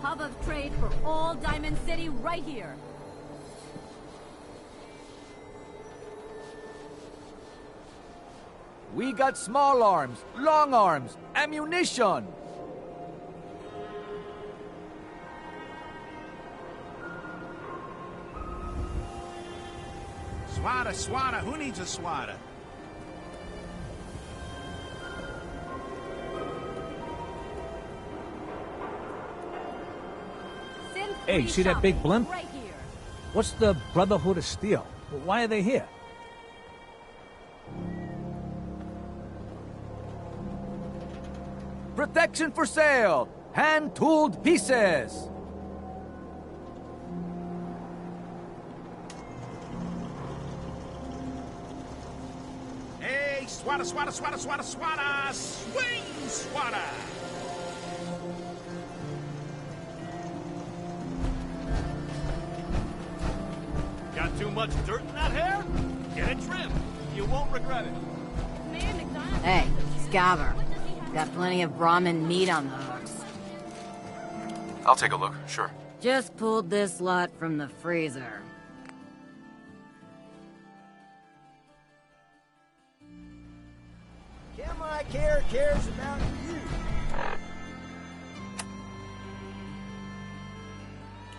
Hub of trade for all Diamond City right here. We got small arms, long arms, ammunition! Swatter, who needs a swatter? Hey, see that big blimp? Right here. What's the Brotherhood of Steel? Why are they here? Protection for sale! Hand-tooled pieces! Hey, swatter! Swing, swatter! Got too much dirt in that hair? Get it trimmed. You won't regret it. Hey, Scaver. Got plenty of Brahmin meat on the hooks. I'll take a look, sure. Just pulled this lot from the freezer. Chemli Care cares about you.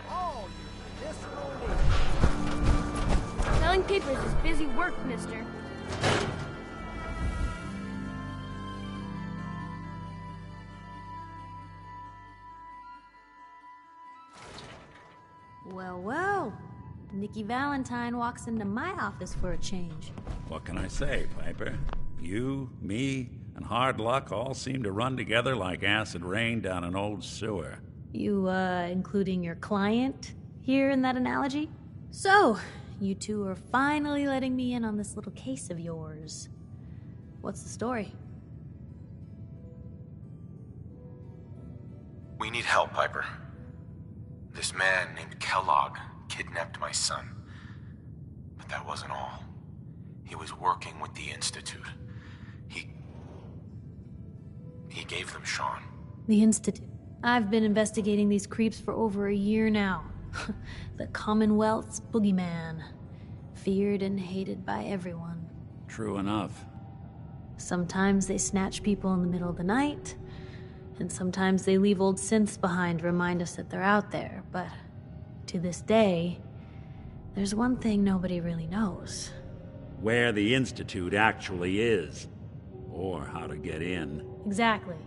All your medicinal needs. Selling papers is busy work, mister. Well, well. Nikki Valentine walks into my office for a change. What can I say, Piper? You, me, and hard luck all seem to run together like acid rain down an old sewer. You, including your client here in that analogy? So, you two are finally letting me in on this little case of yours. What's the story? We need help, Piper. This man named Kellogg kidnapped my son. But that wasn't all. He was working with the Institute. He gave them Sean. The Institute. I've been investigating these creeps for over a year now. The Commonwealth's boogeyman. Feared and hated by everyone. True enough. Sometimes they snatch people in the middle of the night, and sometimes they leave old synths behind to remind us that they're out there. But to this day, there's one thing nobody really knows. Where the Institute actually is. Or how to get in. Exactly.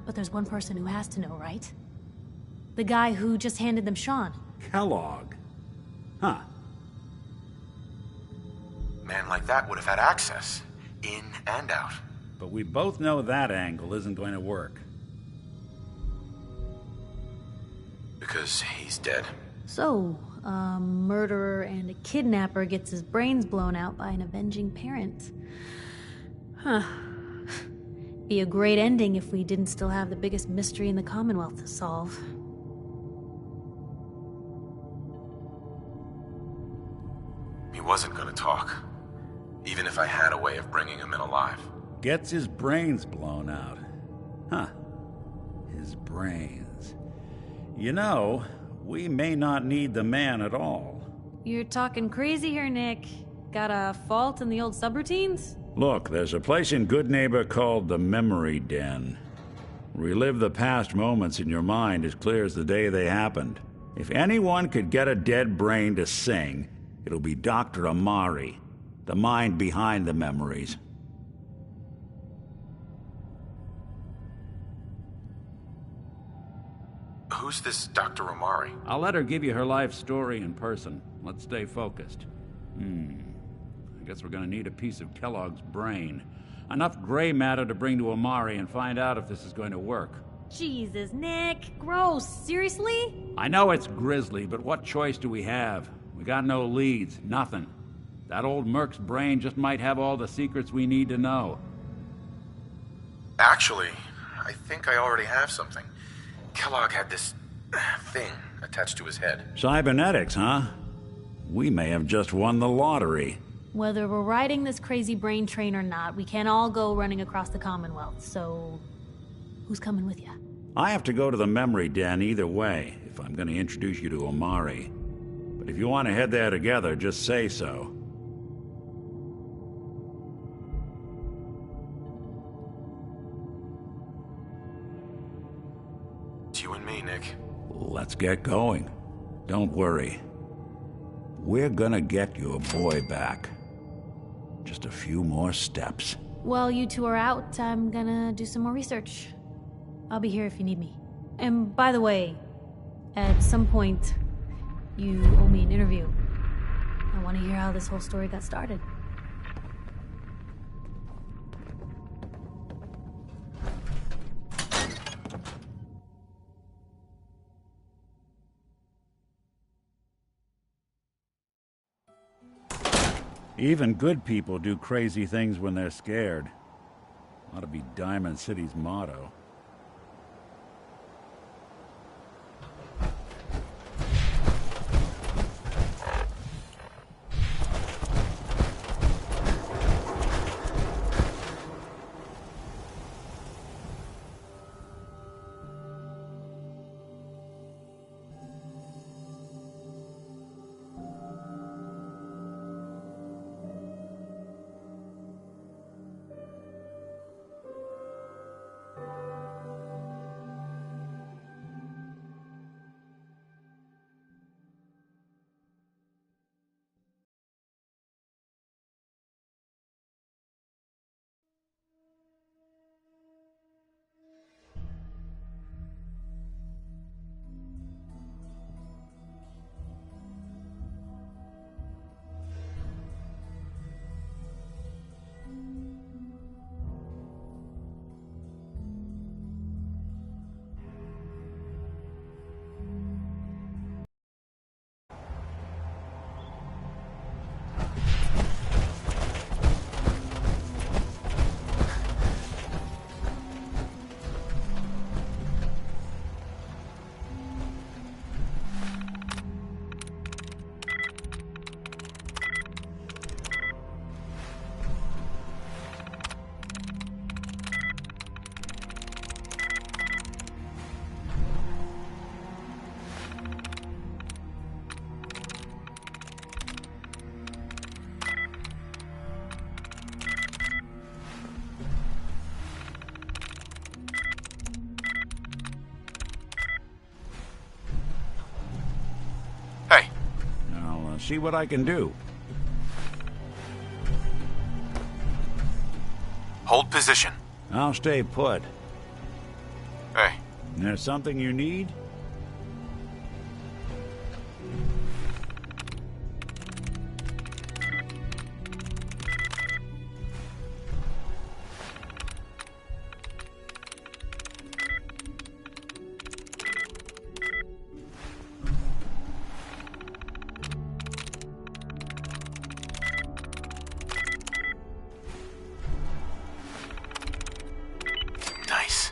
But there's one person who has to know, right? The guy who just handed them Sean. Kellogg. Huh. Man like that would have had access. In and out. But we both know that angle isn't going to work. Because he's dead. So, a murderer and a kidnapper gets his brains blown out by an avenging parent. Huh. Be a great ending if we didn't still have the biggest mystery in the Commonwealth to solve. He wasn't gonna talk. Even if I had a way of bringing him in alive. Gets his brains blown out. Huh. His brains. You know, we may not need the man at all. You're talking crazy here, Nick. Got a fault in the old subroutines? Look, there's a place in Goodneighbor called the Memory Den. Relive the past moments in your mind as clear as the day they happened. If anyone could get a dead brain to sing, it'll be Dr. Amari, the mind behind the memories. Who's this Dr. Amari? I'll let her give you her life story in person. Let's stay focused. I guess we're gonna need a piece of Kellogg's brain. Enough gray matter to bring to Amari and find out if this is going to work. Jesus, Nick. Gross. Seriously? I know it's grisly, but what choice do we have? We got no leads, nothing. That old Merc's brain just might have all the secrets we need to know. Actually, I think I already have something. Kellogg had this thing attached to his head. Cybernetics, huh? We may have just won the lottery. Whether we're riding this crazy brain train or not, we can't all go running across the Commonwealth, so... who's coming with you? I have to go to the memory den either way if I'm going to introduce you to Omari. But if you want to head there together, just say so. It's you and me, Nick. Let's get going. Don't worry. We're gonna get your boy back. Just a few more steps. While you two are out, I'm gonna do some more research. I'll be here if you need me. And by the way, at some point, you owe me an interview. I want to hear how this whole story got started. Even good people do crazy things when they're scared. Ought to be Diamond City's motto. See what I can do. Hold position. I'll stay put. Hey. There's something you need? Nice.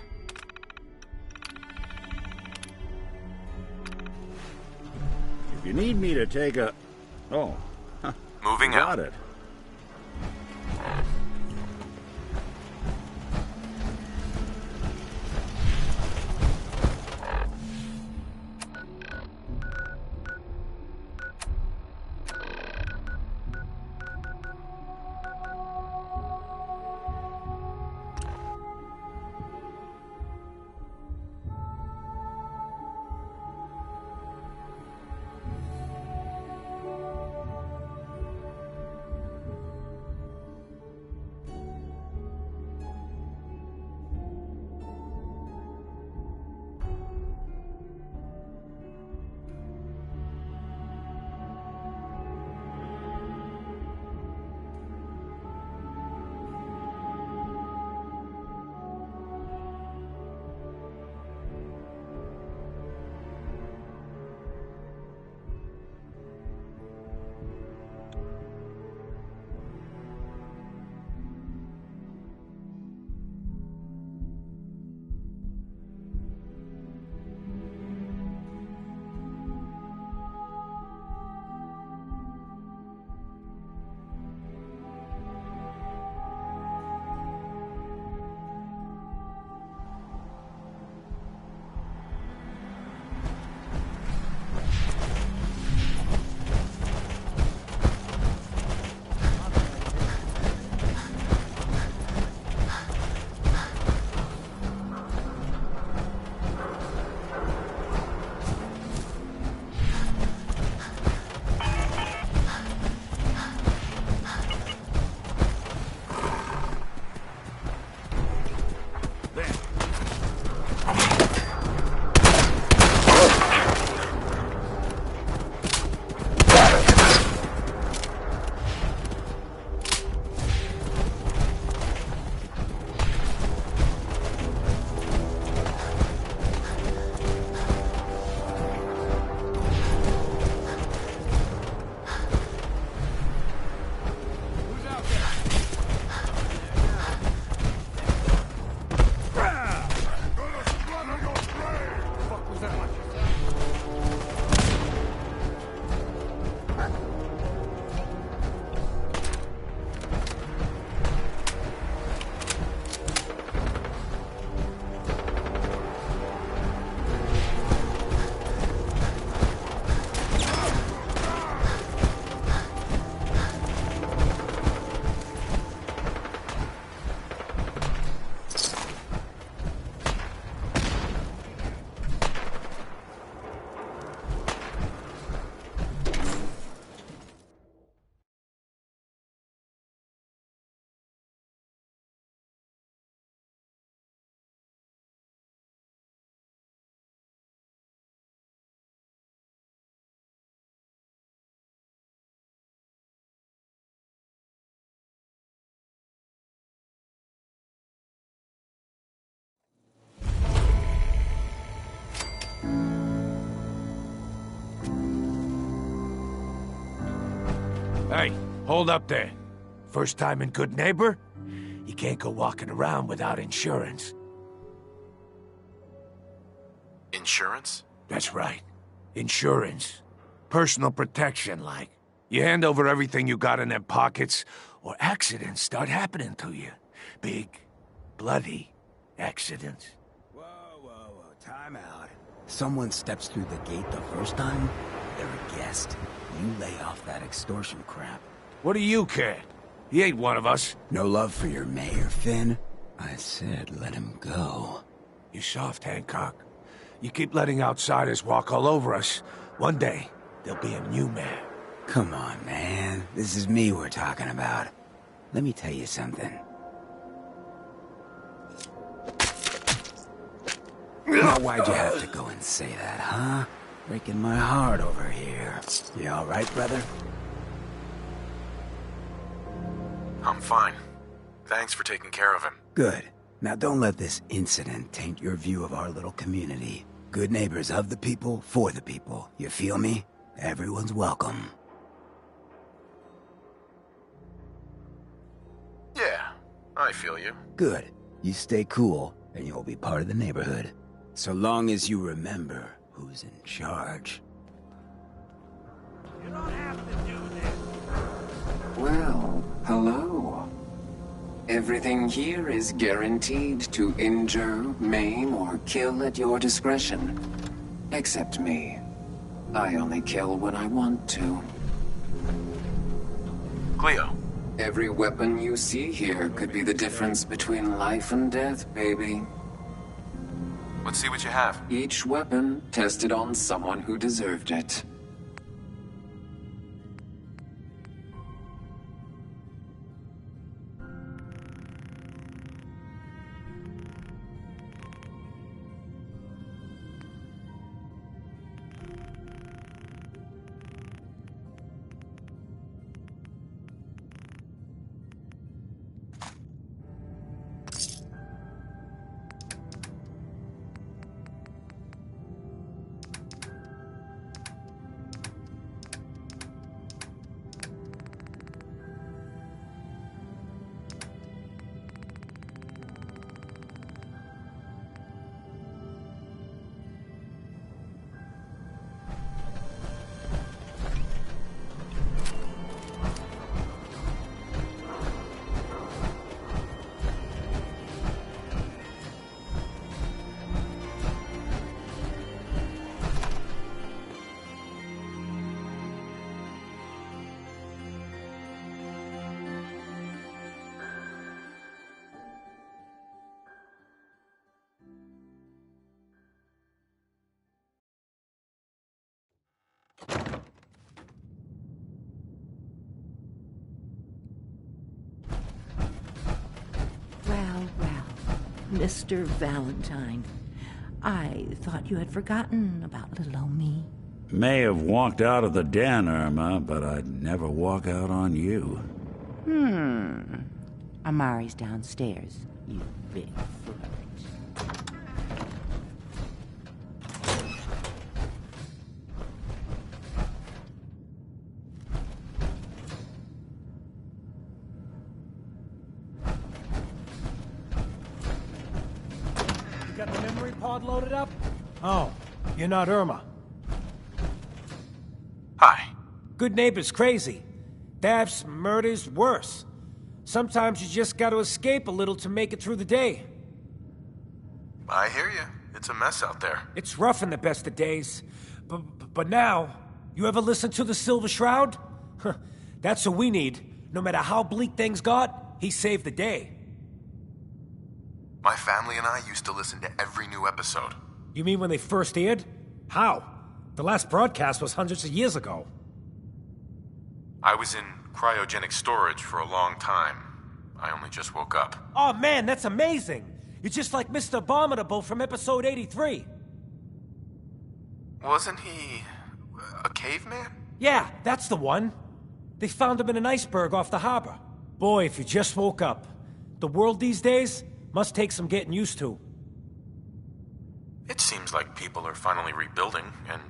If you need me to take a... Oh. Moving out. Got it. Hey, hold up there. First time in Good Neighbor? You can't go walking around without insurance. Insurance? That's right. Insurance. Personal protection, like. You hand over everything you got in them pockets, or accidents start happening to you. Big, bloody accidents. Whoa, whoa, whoa. Time out. Someone steps through the gate the first time, they're a guest. You lay off that extortion crap. What do you care? He ain't one of us. No love for your mayor, Finn? I said let him go. You soft, Hancock. You keep letting outsiders walk all over us. One day, there'll be a new mayor. Come on, man. This is me we're talking about. Let me tell you something. Now, why'd you have to go and say that, huh? Breaking my heart over here. You all right, brother? I'm fine. Thanks for taking care of him. Good. Now don't let this incident taint your view of our little community. Good neighbors of the people, for the people. You feel me? Everyone's welcome. Yeah, I feel you. Good. You stay cool, and you'll be part of the neighborhood. So long as you remember who's in charge. You don't have to do this. Well, hello. Everything here is guaranteed to injure, maim, or kill at your discretion. Except me. I only kill when I want to. Cleo. Every weapon you see here could be the difference between life and death, baby. Let's see what you have. Each weapon tested on someone who deserved it. Mr. Valentine. I thought you had forgotten about little old me. May have walked out of the den, Irma, but I'd never walk out on you. Amari's downstairs, you big flirt. Got the memory pod loaded up? Oh, you're not Irma. Hi. Good neighbor's crazy. Thefts, murders, worse. Sometimes you just gotta escape a little to make it through the day. I hear you. It's a mess out there. It's rough in the best of days. But now, you ever listen to the Silver Shroud? That's what we need. No matter how bleak things got, he saved the day. My family and I used to listen to every new episode. You mean when they first aired? How? The last broadcast was hundreds of years ago. I was in cryogenic storage for a long time. I only just woke up. Oh man, that's amazing! You're just like Mr. Abominable from episode 83. Wasn't he a caveman? Yeah, that's the one. They found him in an iceberg off the harbor. Boy, if you just woke up. The world these days must take some getting used to. It seems like people are finally rebuilding and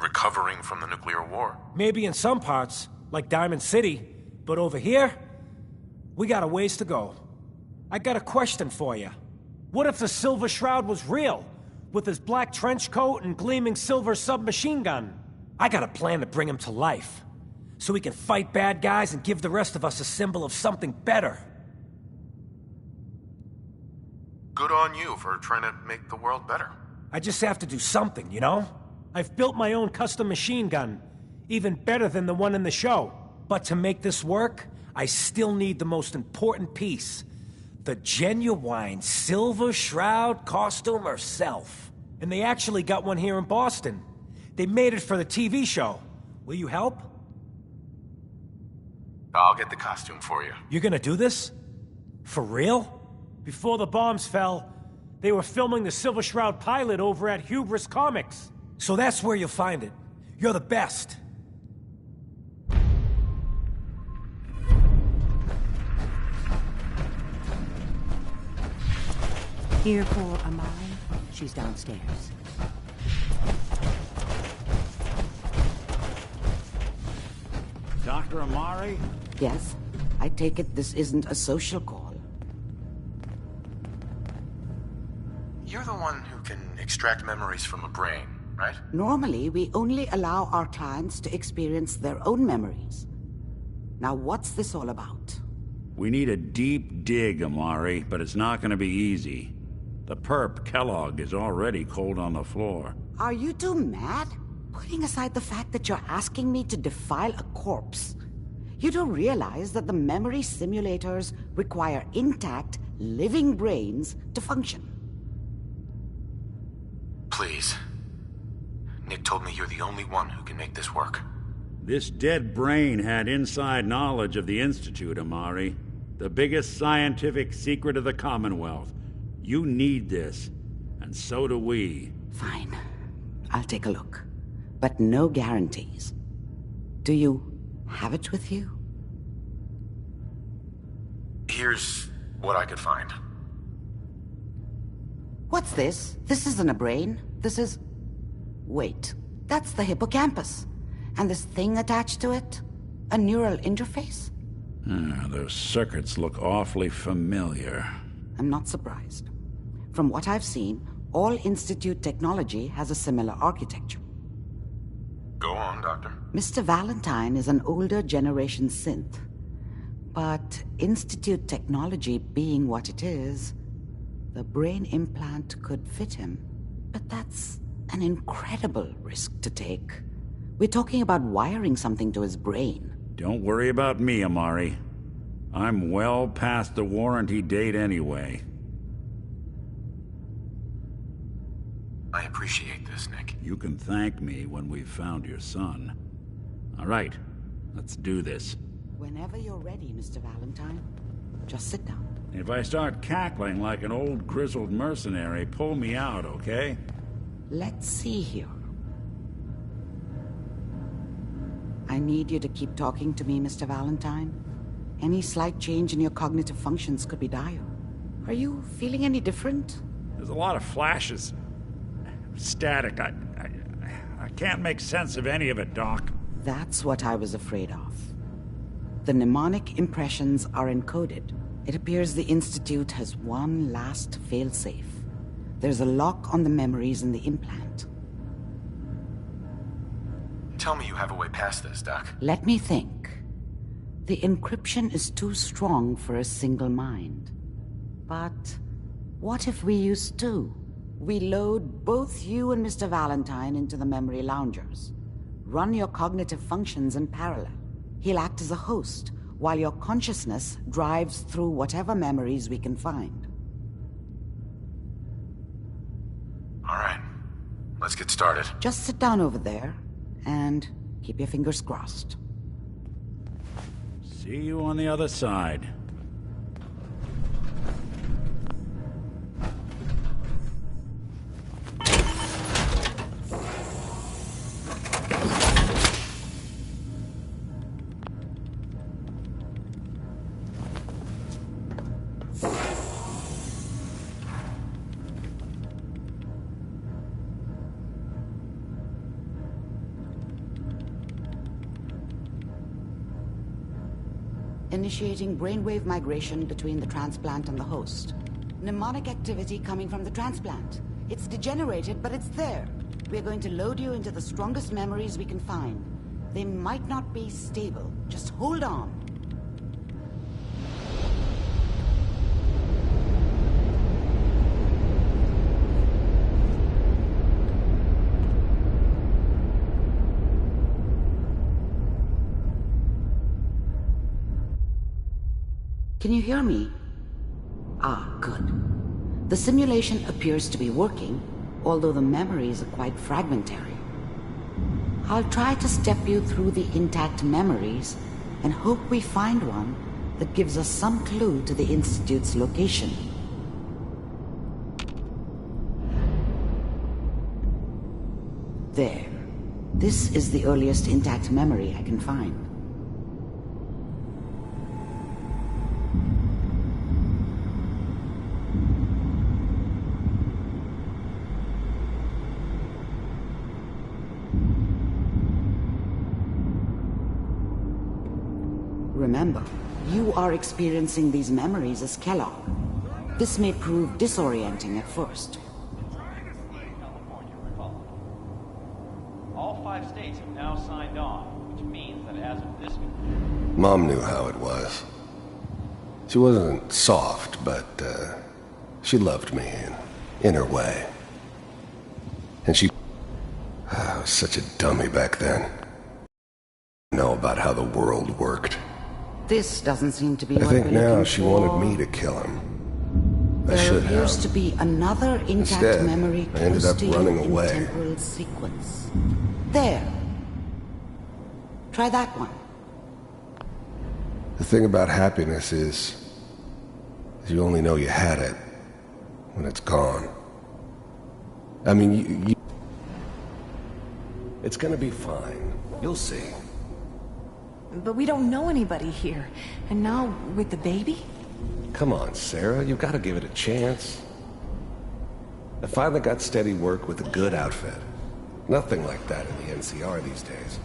recovering from the nuclear war. Maybe in some parts, like Diamond City, but over here, we got a ways to go. I got a question for you. What if the Silver Shroud was real, with his black trench coat and gleaming silver submachine gun? I got a plan to bring him to life, so he can fight bad guys and give the rest of us a symbol of something better. Good on you for trying to make the world better. I just have to do something, you know? I've built my own custom machine gun, even better than the one in the show. But to make this work, I still need the most important piece. The genuine Silver Shroud costume herself. And they actually got one here in Boston. They made it for the TV show. Will you help? I'll get the costume for you. You're gonna do this? For real? Before the bombs fell, they were filming the Silver Shroud pilot over at Hubris Comics. So that's where you'll find it. You're the best. Here for Amari. She's downstairs. Dr. Amari? Yes. I take it this isn't a social call. You're the one who can extract memories from a brain, right? Normally, we only allow our clients to experience their own memories. Now, what's this all about? We need a deep dig, Amari, but it's not going to be easy. The perp, Kellogg, is already cold on the floor. Are you two mad? Putting aside the fact that you're asking me to defile a corpse, you don't realize that the memory simulators require intact, living brains to function. Please. Nick told me you're the only one who can make this work. This dead brain had inside knowledge of the Institute, Amari. The biggest scientific secret of the Commonwealth. You need this, and so do we. Fine. I'll take a look. But no guarantees. Do you have it with you? Here's what I could find. What's this? This isn't a brain. This is... Wait. That's the hippocampus. And this thing attached to it? A neural interface? Those circuits look awfully familiar. I'm not surprised. From what I've seen, all Institute technology has a similar architecture. Go on, Doctor. Mr. Valentine is an older generation synth. But Institute technology being what it is, the brain implant could fit him. But that's an incredible risk to take. We're talking about wiring something to his brain. Don't worry about me, Amari. I'm well past the warranty date anyway. I appreciate this, Nick. You can thank me when we've found your son. All right, let's do this. Whenever you're ready, Mr. Valentine. Just sit down. If I start cackling like an old grizzled mercenary, pull me out, okay? Let's see here. I need you to keep talking to me, Mr. Valentine. Any slight change in your cognitive functions could be dire. Are you feeling any different? There's a lot of flashes. Static. I can't make sense of any of it, Doc. That's what I was afraid of. The mnemonic impressions are encoded. It appears the Institute has one last failsafe. There's a lock on the memories in the implant. Tell me you have a way past this, Doc. Let me think. The encryption is too strong for a single mind. But what if we use two? We load both you and Mr. Valentine into the memory loungers. Run your cognitive functions in parallel. He'll act as a host, while your consciousness drives through whatever memories we can find. All right. Let's get started. Just sit down over there, and keep your fingers crossed. See you on the other side. initiating brainwave migration between the transplant and the host. Mnemonic activity coming from the transplant. It's degenerated, but it's there. We're going to load you into the strongest memories we can find. They might not be stable. Just hold on. Can you hear me? Ah, good. The simulation appears to be working, although the memories are quite fragmentary. I'll try to step you through the intact memories and hope we find one that gives us some clue to the Institute's location. There. This is the earliest intact memory I can find. Remember, you are experiencing these memories as Kellogg. This may prove disorienting at first. All 5 states have now signed on, which means that as of this... Mom knew how it was. She wasn't soft, but she loved me in her way. And she... I was such a dummy back then. I know about how the world worked. This doesn't seem to be I what think we're now looking she for. wanted me to kill him. I There should appears have. to be another intact Instead, memory I ended close up to you running in away. temporal sequence. There. Try that one. The thing about happiness is you only know you had it when it's gone. I mean, it's gonna be fine. You'll see. But we don't know anybody here. And now, with the baby? Come on, Sarah, you've got to give it a chance. I finally got steady work with a good outfit. Nothing like that in the NCR these days.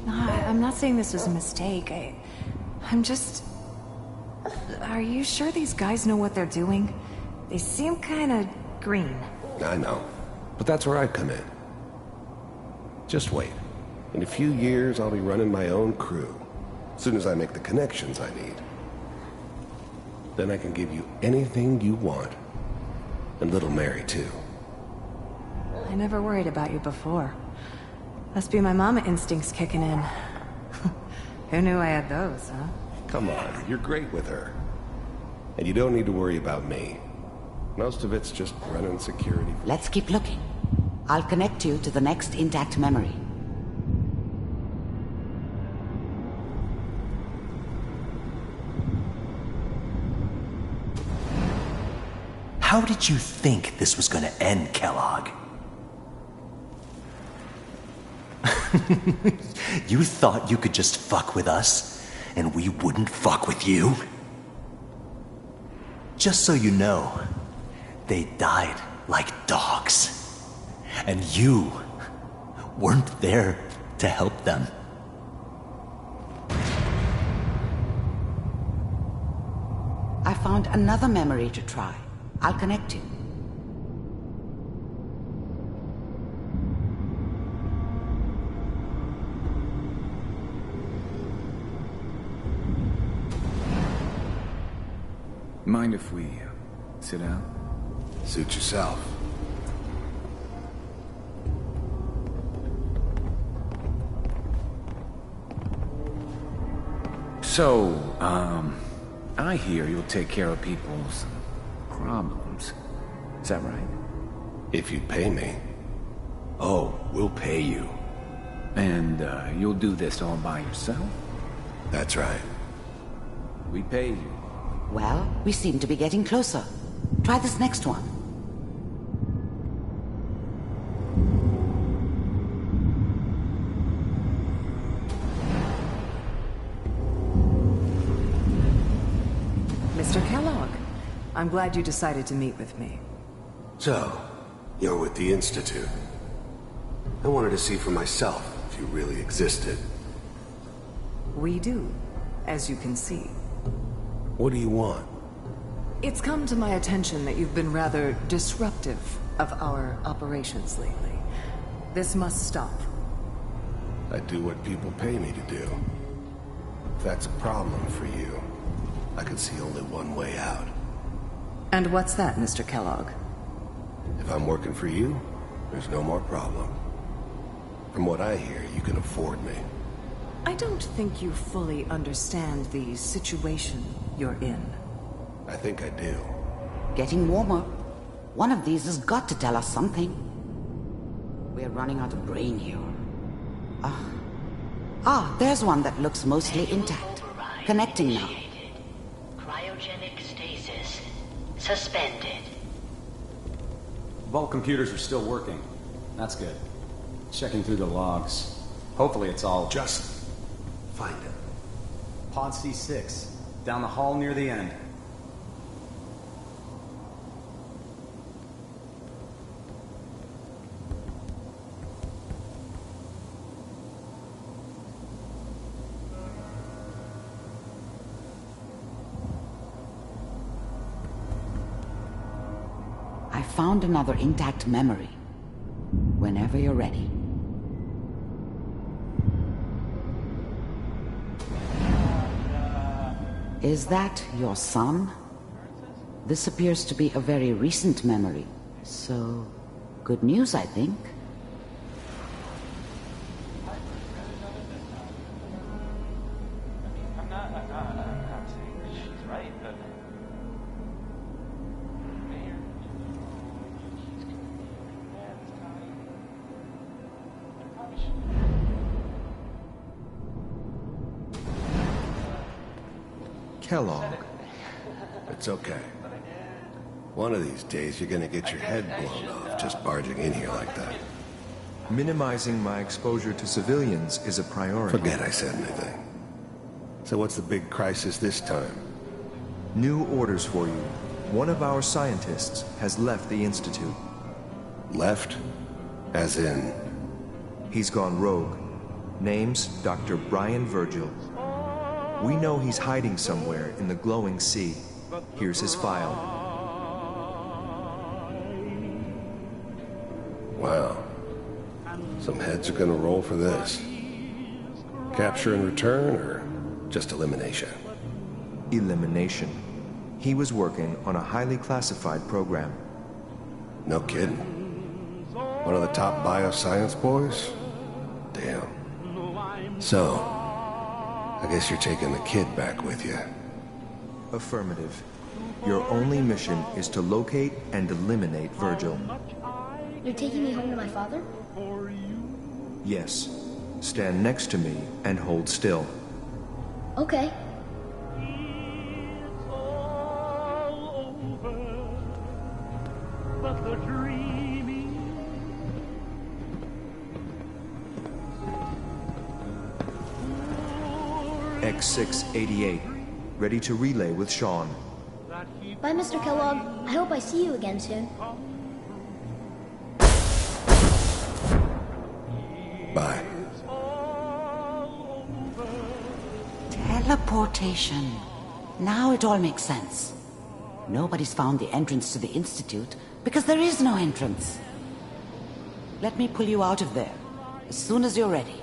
No, I'm not saying this was a mistake. I'm just... Are you sure these guys know what they're doing? They seem kinda green. I know, but that's where I come in. Just wait. In a few years, I'll be running my own crew. As soon as I make the connections I need. Then I can give you anything you want. And little Mary, too. I never worried about you before. Must be my mama instincts kicking in. Who knew I had those, huh? Come on, you're great with her. And you don't need to worry about me. Most of it's just running security. Let's keep looking. I'll connect you to the next intact memory. How did you think this was gonna end, Kellogg? You thought you could just fuck with us, and we wouldn't fuck with you? Just so you know, they died like dogs. And you weren't there to help them. I found another memory to try. I'll connect you. Mind if we sit down? Suit yourself. So, I hear you'll take care of people's problems. Is that right? If you'd pay me. Oh, we'll pay you. And, you'll do this all by yourself? That's right. We pay you. Well, we seem to be getting closer. Try this next one. Mr. Kellogg, I'm glad you decided to meet with me. So, you're with the Institute. I wanted to see for myself if you really existed. We do. as you can see. What do you want? It's come to my attention that you've been rather disruptive of our operations lately. This must stop. I do what people pay me to do. If that's a problem for you, I could see only one way out. And what's that, Mr. Kellogg? If I'm working for you, there's no more problem. From what I hear, you can afford me. I don't think you fully understand the situation you're in. I think I do. Getting warmer. One of these has got to tell us something. We're running out of brain here. There's one that looks mostly intact. Connecting now. Cryogenic stasis. Suspended. Vault computers are still working. That's good. Checking through the logs. Hopefully it's all... Just find it. Pod C6. Down the hall near the end. I found another intact memory. Whenever you're ready. Is that your son? This appears to be a very recent memory. So, good news, I think. Kellogg. It's okay. One of these days you're gonna get your head blown off just barging in here like that. Minimizing my exposure to civilians is a priority. Forget I said anything. So what's the big crisis this time? New orders for you. One of our scientists has left the Institute. Left? As in? He's gone rogue. Name's Dr. Brian Virgil. We know he's hiding somewhere in the glowing sea. Here's his file. Wow. Some heads are gonna roll for this. Capture and return, or just elimination? Elimination. He was working on a highly classified program. No kidding. One of the top bioscience boys? Damn. So, I guess you're taking the kid back with you. Affirmative. Your only mission is to locate and eliminate Virgil. You're taking me home to my father? Yes. Stand next to me and hold still. Okay. X688. Ready to relay with Sean. Bye, Mr. Kellogg. I hope I see you again soon. Bye. Teleportation. Now it all makes sense. Nobody's found the entrance to the Institute because there is no entrance. Let me pull you out of there as soon as you're ready.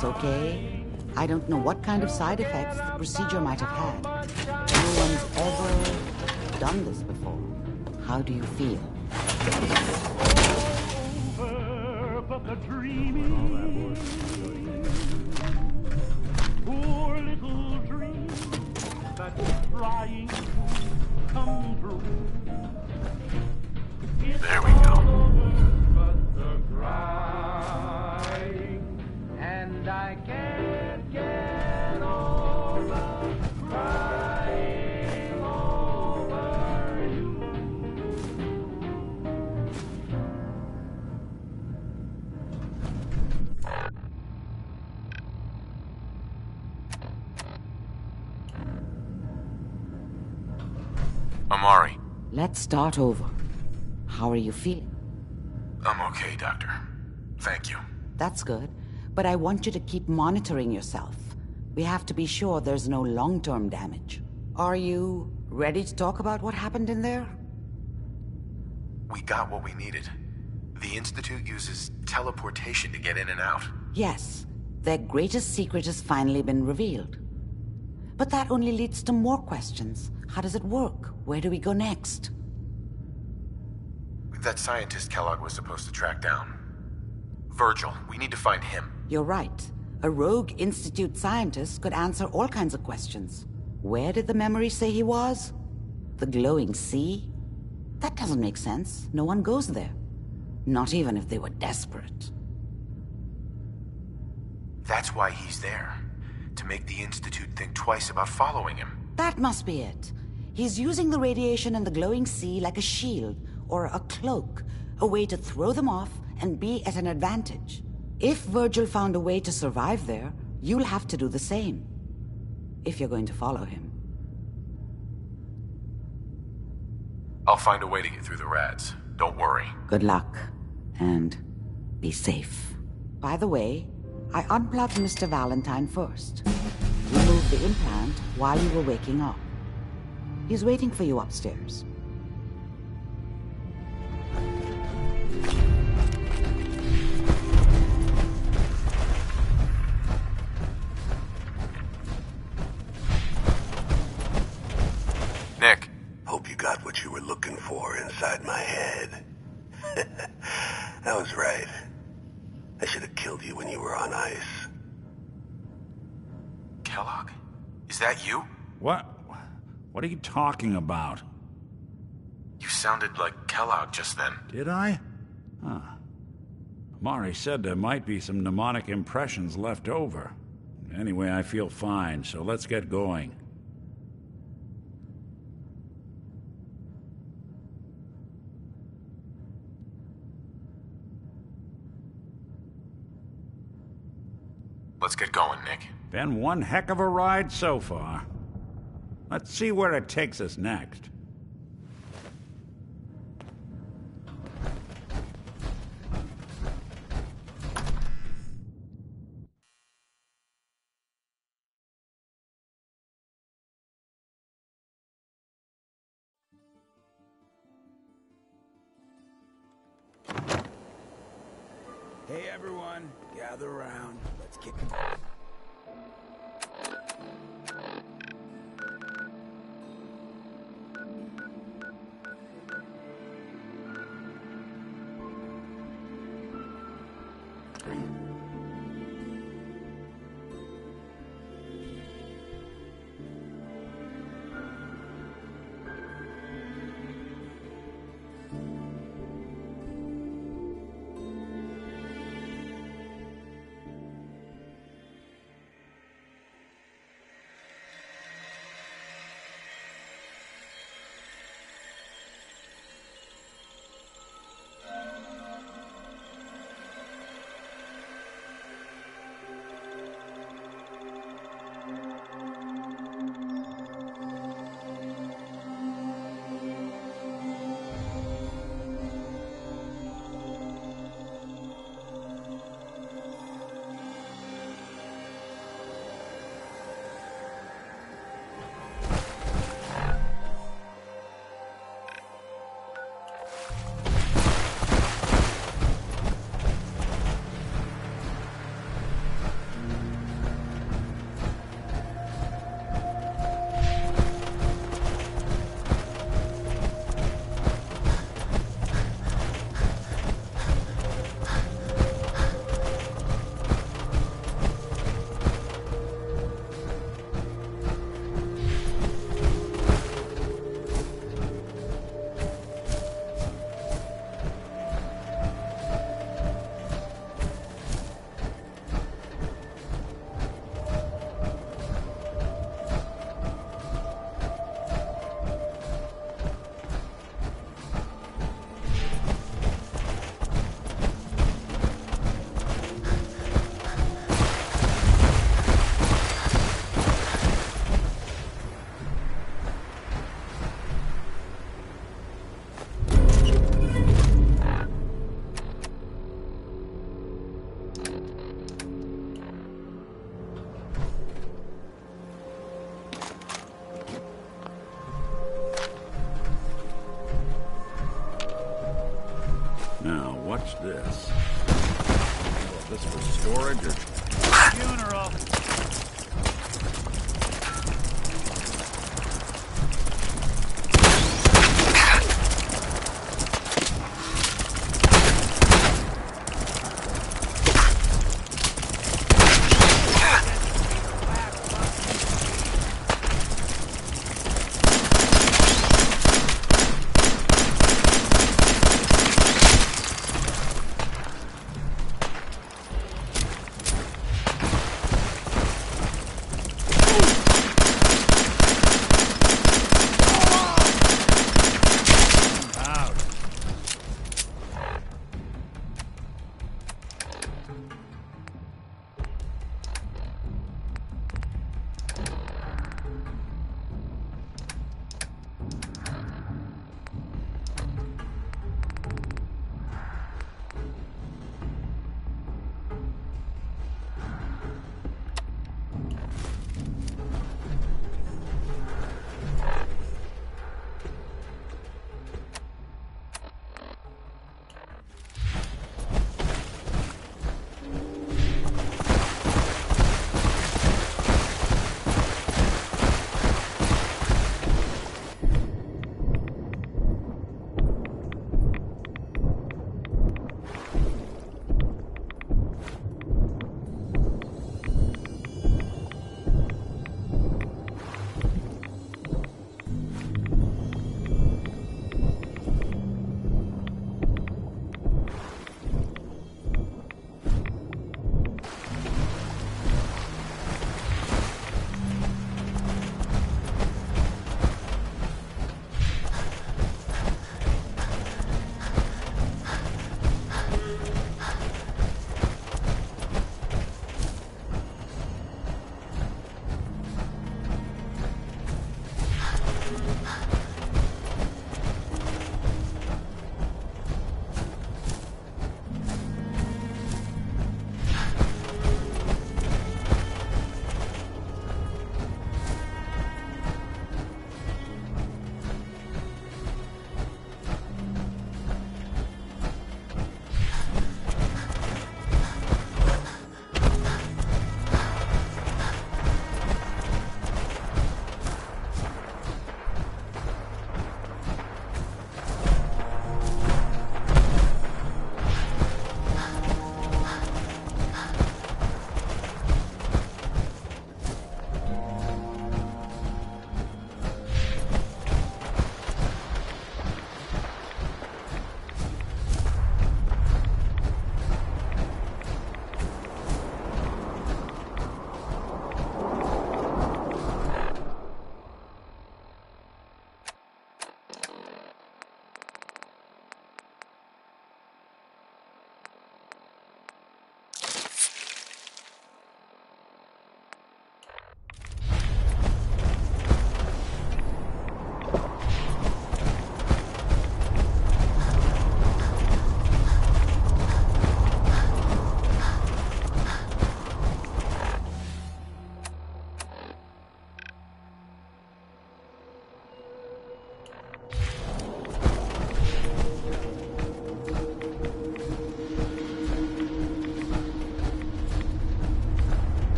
Okay? I don't know what kind of side effects the procedure might have had. No one's ever done this before. How do you feel? Poor little dream that's trying to come true. There we go. And I can't get over crying over you. Amari. Let's start over. How are you feeling? I'm okay, Doctor. Thank you. That's good, but I want you to keep monitoring yourself. We have to be sure there's no long-term damage. Are you ready to talk about what happened in there? We got what we needed. The Institute uses teleportation to get in and out. Yes, their greatest secret has finally been revealed. But that only leads to more questions. How does it work? Where do we go next? That scientist Kellogg was supposed to track down. Virgil, we need to find him. You're right. A rogue Institute scientist could answer all kinds of questions. Where did the memory say he was? The glowing sea? That doesn't make sense. No one goes there. Not even if they were desperate. That's why he's there. To make the Institute think twice about following him. That must be it. He's using the radiation and the glowing sea like a shield, or a cloak, a way to throw them off and be at an advantage. If Virgil found a way to survive there, you'll have to do the same. If you're going to follow him. I'll find a way to get through the rads. Don't worry. Good luck. And be safe. By the way, I unplugged Mr. Valentine first. Removed the implant while you were waking up. He's waiting for you upstairs. Nick. Hope you got what you were looking for inside my head. I was right. I should have killed you when you were on ice. Kellogg? Is that you? What are you talking about? You sounded like Kellogg just then. Did I? Huh. Amari said there might be some mnemonic impressions left over. Anyway, I feel fine, so let's get going. Let's get going, Nick. Been one heck of a ride so far. Let's see where it takes us next. Hey everyone, gather around. Let's kick it. storage or... Funeral.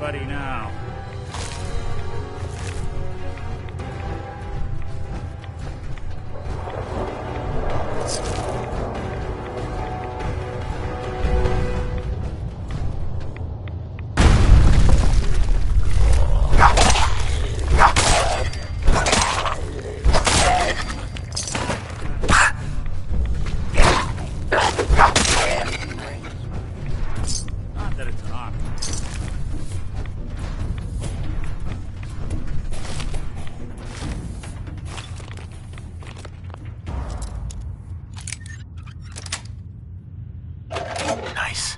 everybody now. Not that it's an option. Nice.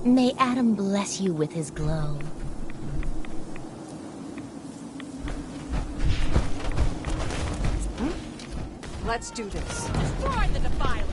May Adam bless you with his glow. Let's do this. Destroy the Defiler!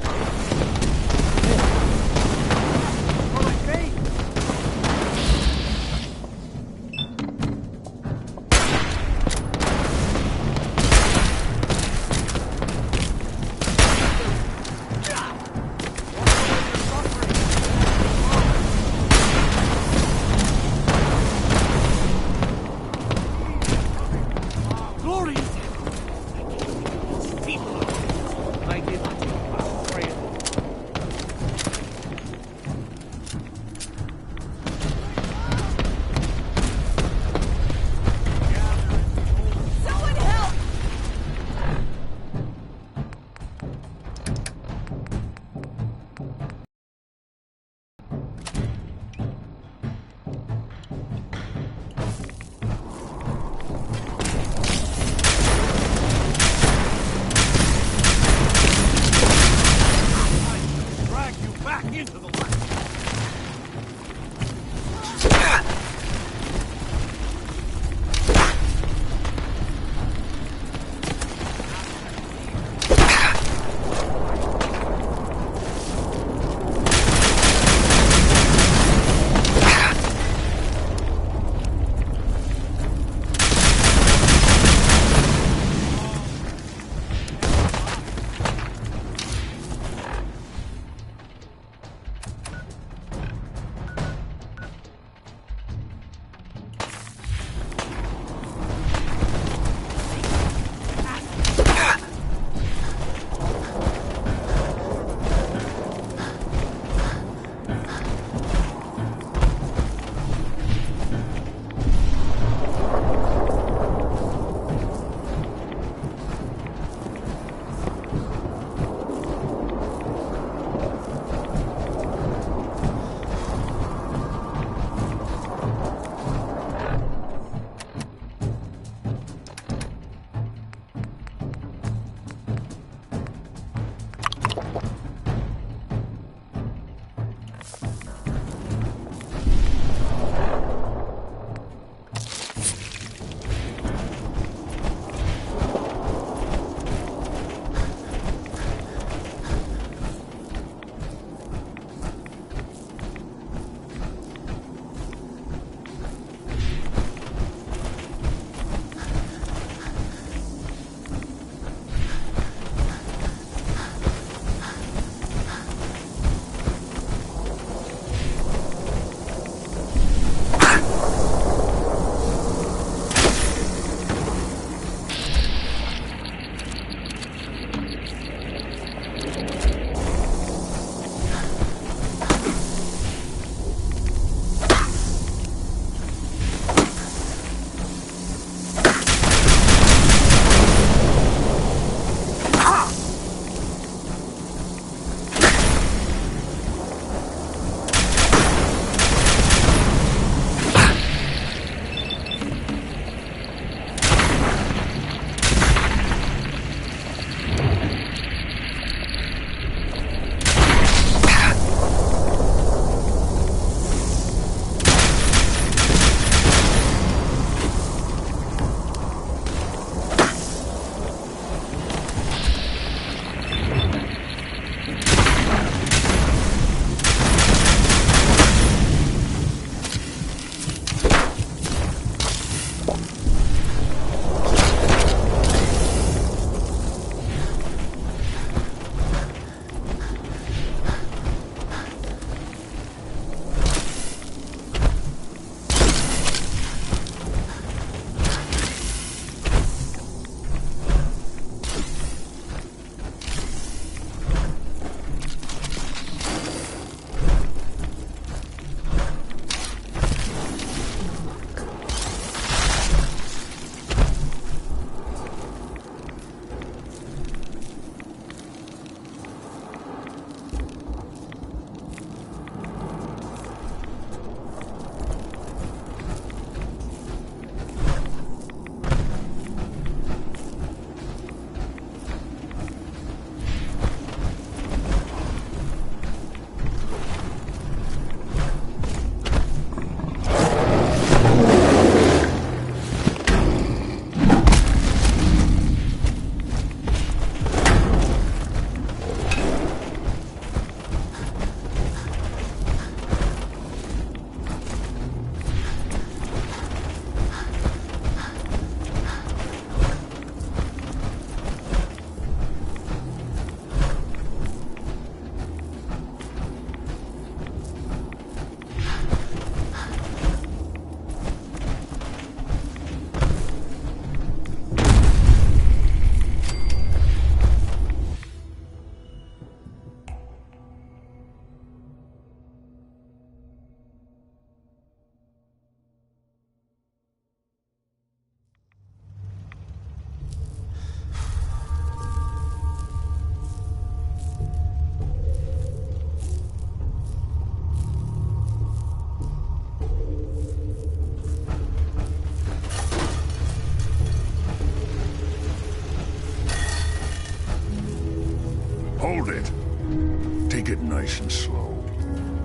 nice and slow.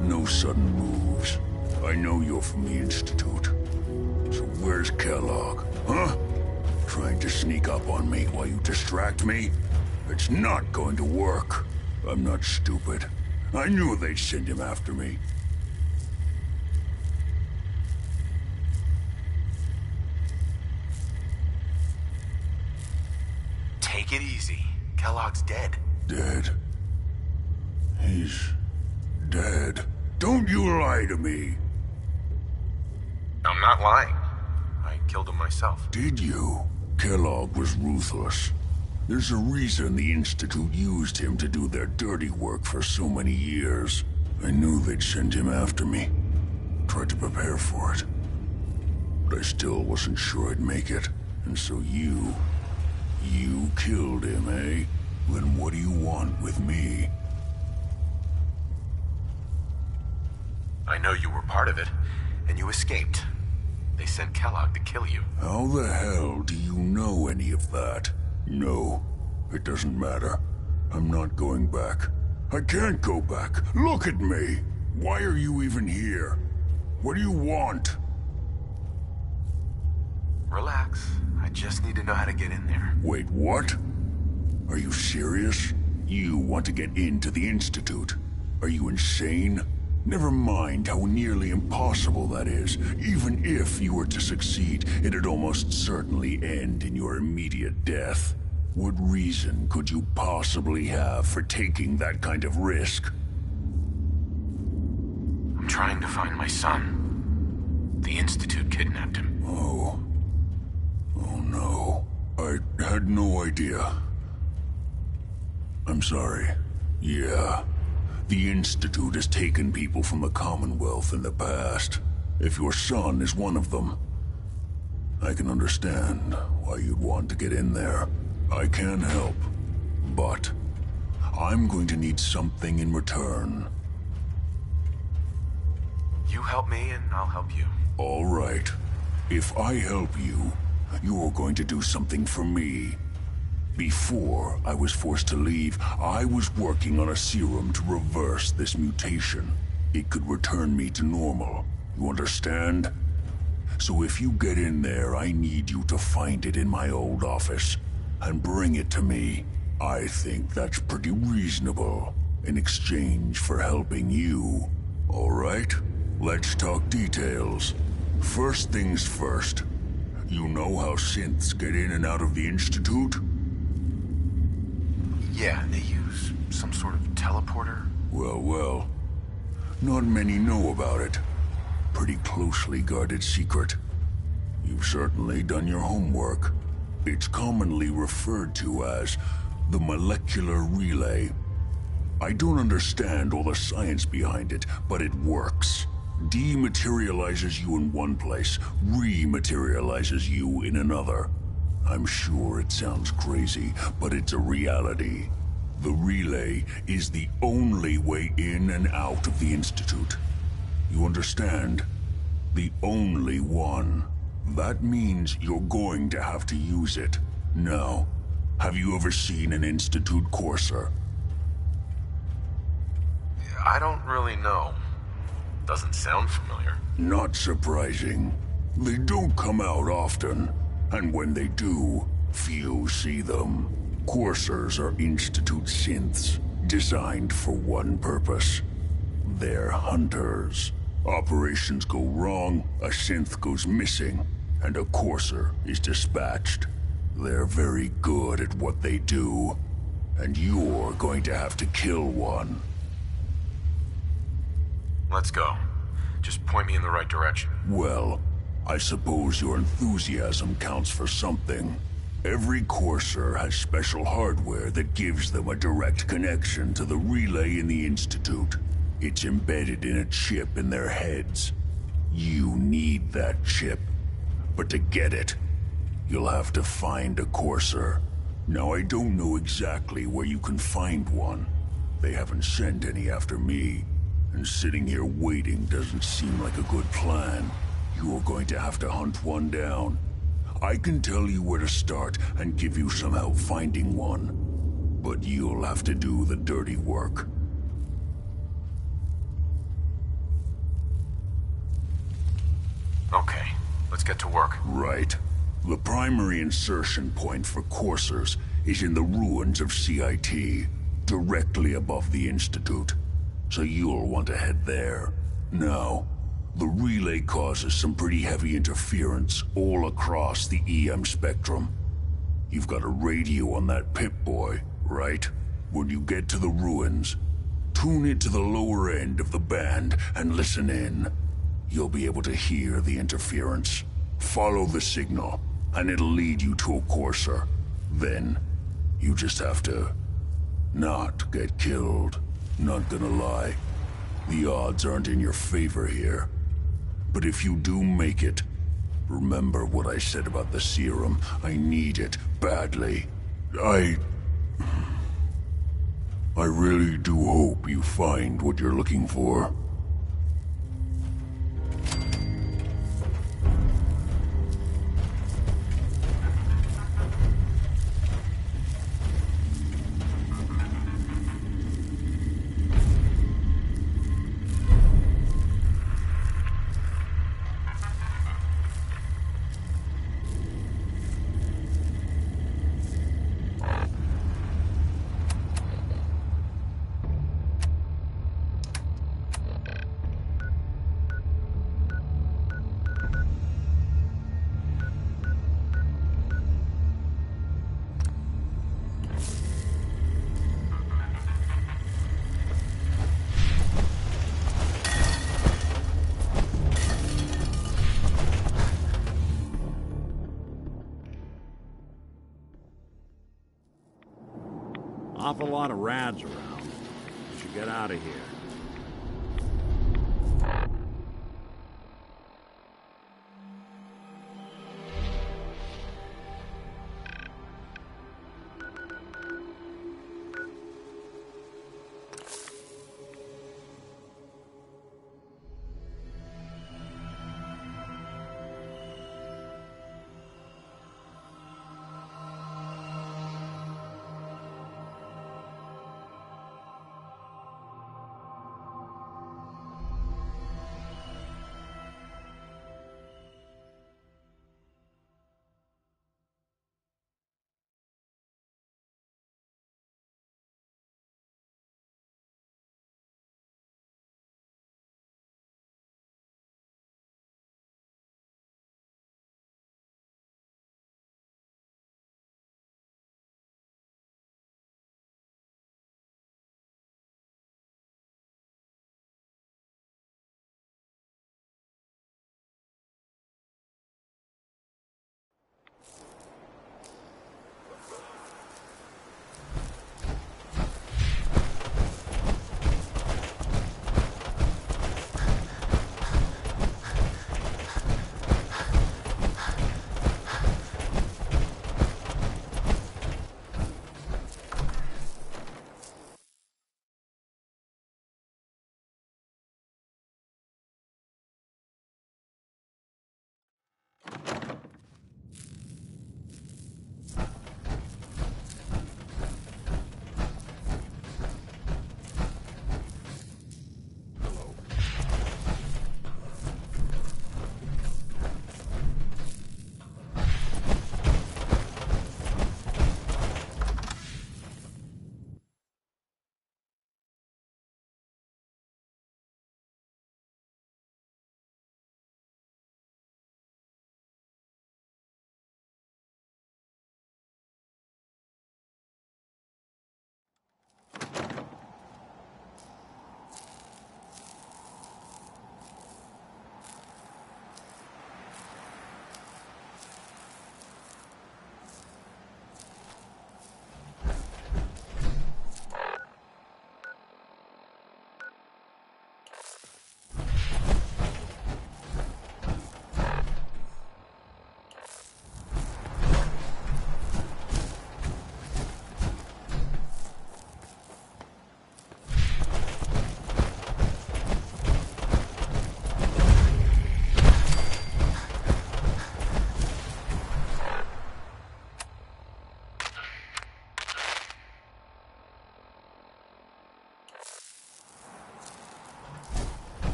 No sudden moves. I know you're from the Institute. So where's Kellogg, huh? Trying to sneak up on me while you distract me? It's not going to work. I'm not stupid. I knew they'd send him after me. Take it easy. Kellogg's dead. Dead? He's dead. Don't you lie to me. I'm not lying. I killed him myself. Did you? Kellogg was ruthless. There's a reason the Institute used him to do their dirty work for so many years. I knew they'd send him after me. Tried to prepare for it. But I still wasn't sure I'd make it. And so you killed him, eh? Then what do you want with me? I know you were part of it, and you escaped. They sent Kellogg to kill you. How the hell do you know any of that? No, it doesn't matter. I'm not going back. I can't go back. Look at me! Why are you even here? What do you want? Relax. I just need to know how to get in there. Wait, what? Are you serious? You want to get into the Institute? Are you insane? Never mind how nearly impossible that is. Even if you were to succeed, it'd almost certainly end in your immediate death. What reason could you possibly have for taking that kind of risk? I'm trying to find my son. The Institute kidnapped him. Oh no. I had no idea. I'm sorry. Yeah. The Institute has taken people from the Commonwealth in the past. If your son is one of them, I can understand why you'd want to get in there. I can help, but I'm going to need something in return. You help me and I'll help you. All right. If I help you, you're going to do something for me. Before I was forced to leave, I was working on a serum to reverse this mutation. It could return me to normal. You understand? So if you get in there, I need you to find it in my old office and bring it to me. I think that's pretty reasonable in exchange for helping you. All right? Let's talk details. First things first. You know how synths get in and out of the Institute? Yeah, they use some sort of teleporter. Well. Not many know about it. Pretty closely guarded secret. You've certainly done your homework. It's commonly referred to as the molecular relay. I don't understand all the science behind it, but it works. Dematerializes you in one place, rematerializes you in another. I'm sure it sounds crazy, but it's a reality. The relay is the only way in and out of the Institute. You understand? The only one. That means you're going to have to use it. Now, have you ever seen an Institute courser? I don't really know. Doesn't sound familiar. Not surprising. They don't come out often, and when they do, few see them. Coursers are Institute synths, designed for one purpose. They're hunters. Operations go wrong, a synth goes missing, and a courser is dispatched. They're very good at what they do, and you're going to have to kill one. Let's go. Just point me in the right direction. Well, I suppose your enthusiasm counts for something. Every courser has special hardware that gives them a direct connection to the relay in the Institute. It's embedded in a chip in their heads. You need that chip. But to get it, you'll have to find a courser. Now, I don't know exactly where you can find one. They haven't sent any after me. And sitting here waiting doesn't seem like a good plan. You're going to have to hunt one down. I can tell you where to start and give you some help finding one. But you'll have to do the dirty work. Let's get to work. Right. The primary insertion point for coursers is in the ruins of CIT, directly above the Institute. So you'll want to head there. Now, the relay causes some pretty heavy interference all across the EM spectrum. You've got a radio on that Pip-Boy, right? When you get to the ruins, tune it to the lower end of the band and listen in. You'll be able to hear the interference. Follow the signal, and it'll lead you to a courser. Then, you just have to not get killed. Not gonna lie, the odds aren't in your favor here. But if you do make it, remember what I said about the serum. I need it badly. I really do hope you find what you're looking for. Awful lot of rads around. We should get out of here.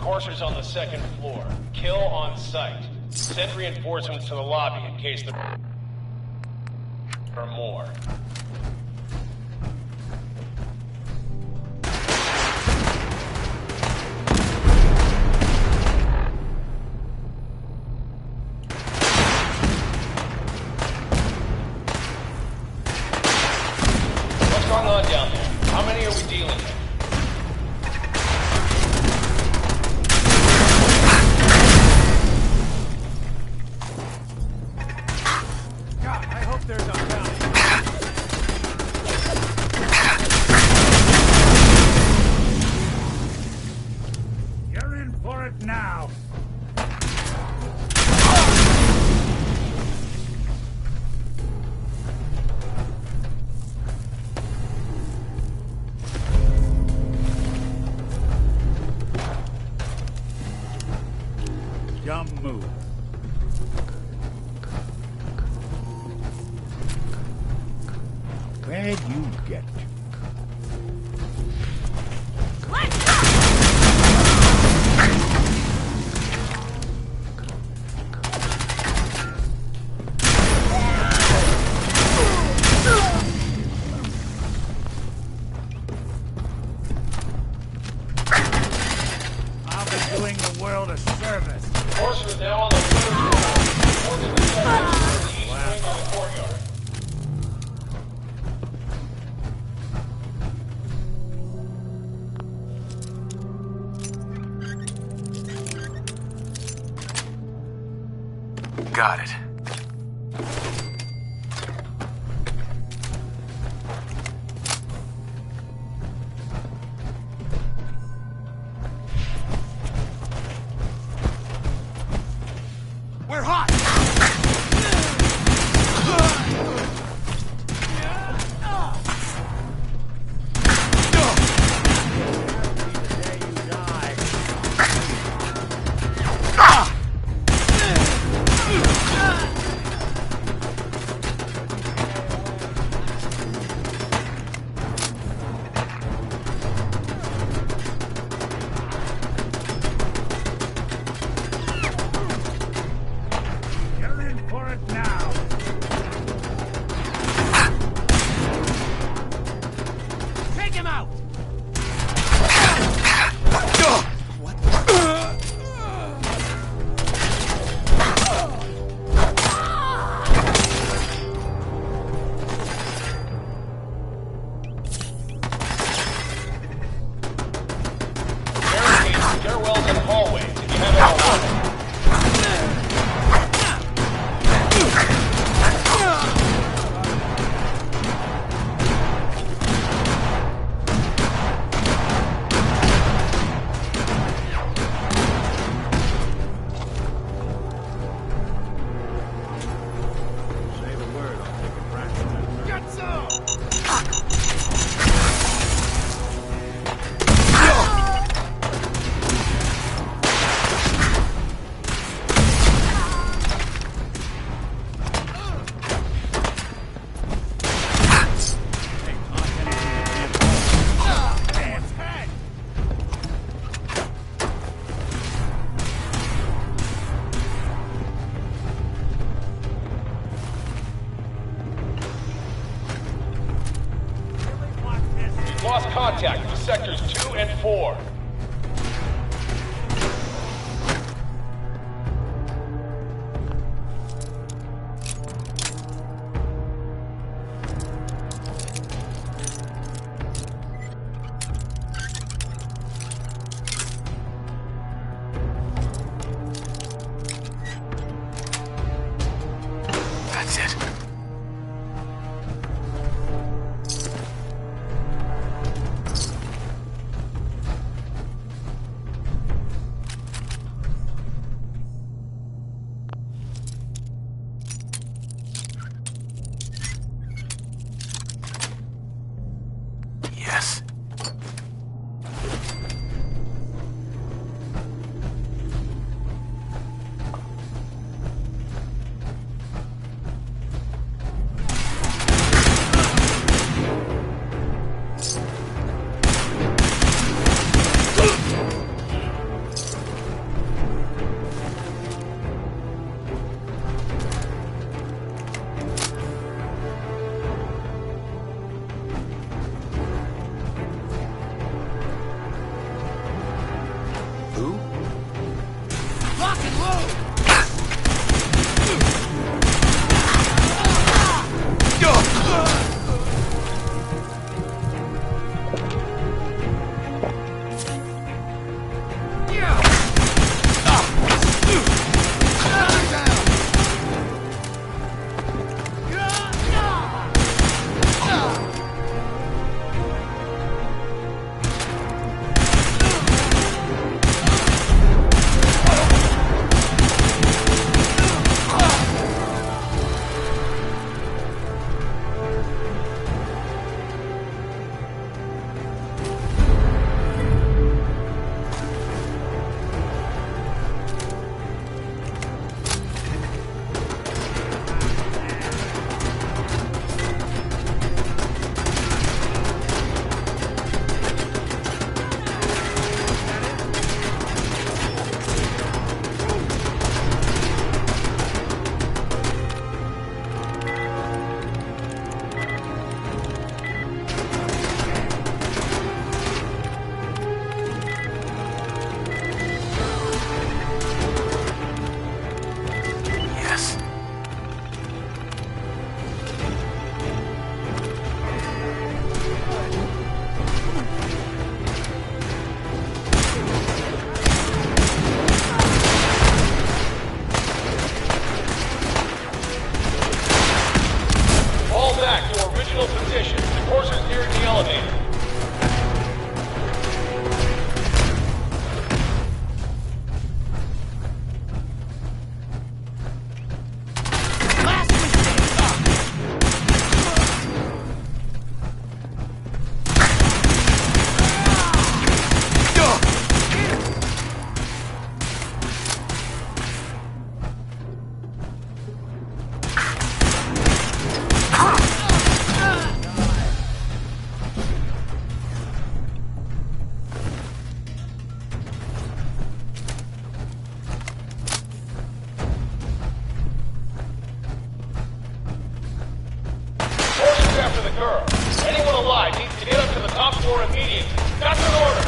Courser's on the second floor. Kill on sight. Send reinforcements to the lobby in case there are more. What's going on down there? How many are we dealing with? There's a bounty. You're in for it now. Dumb move. Where'd you get to? I'll be doing the world a service. Courser is now on the third floor. Reportedly separated from the east wing of the courtyard. Got it. We're hot! Stairwells and hallways if you have any alarm. Lost contact with sectors 2 and 4. That's it. Central position. The courser's nearing the elevator. After the girl. Anyone alive needs to get up to the top floor immediately. That's an order.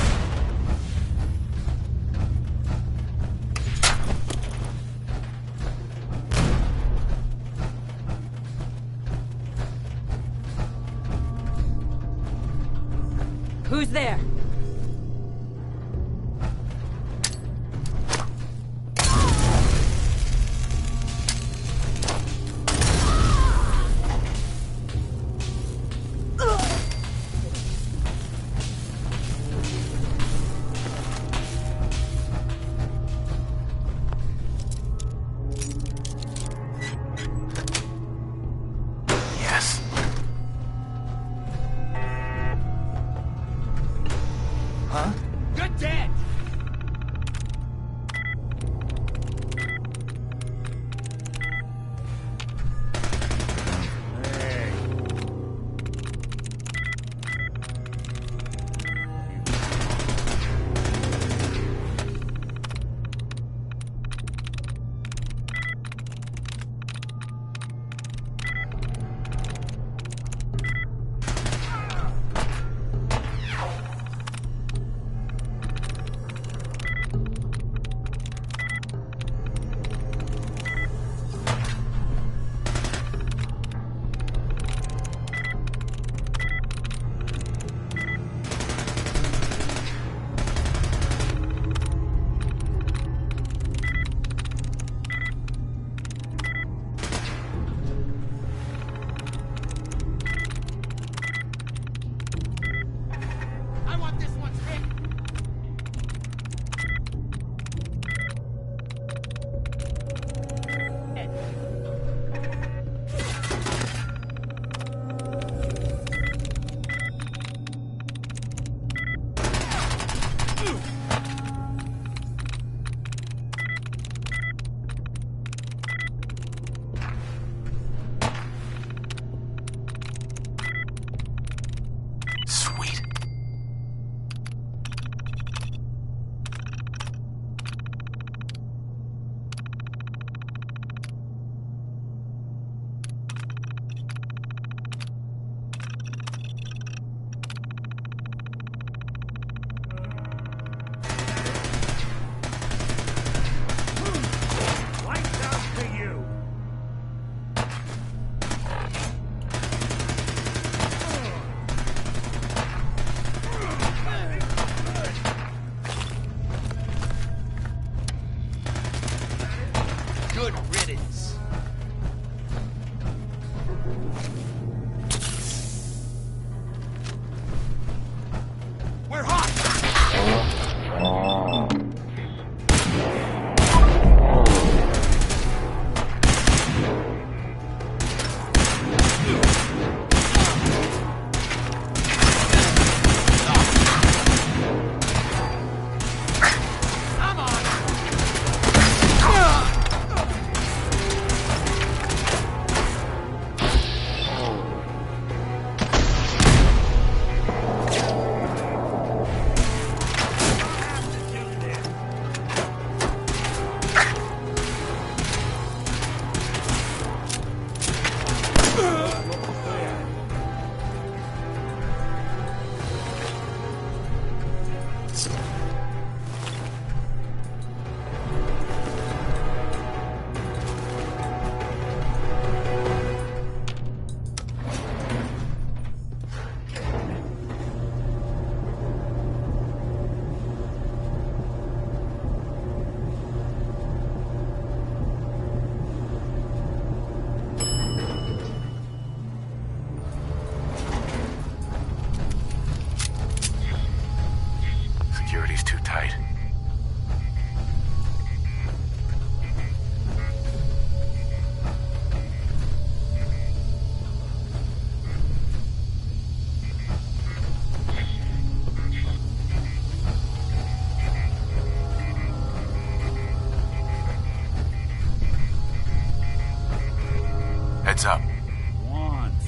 Who's there?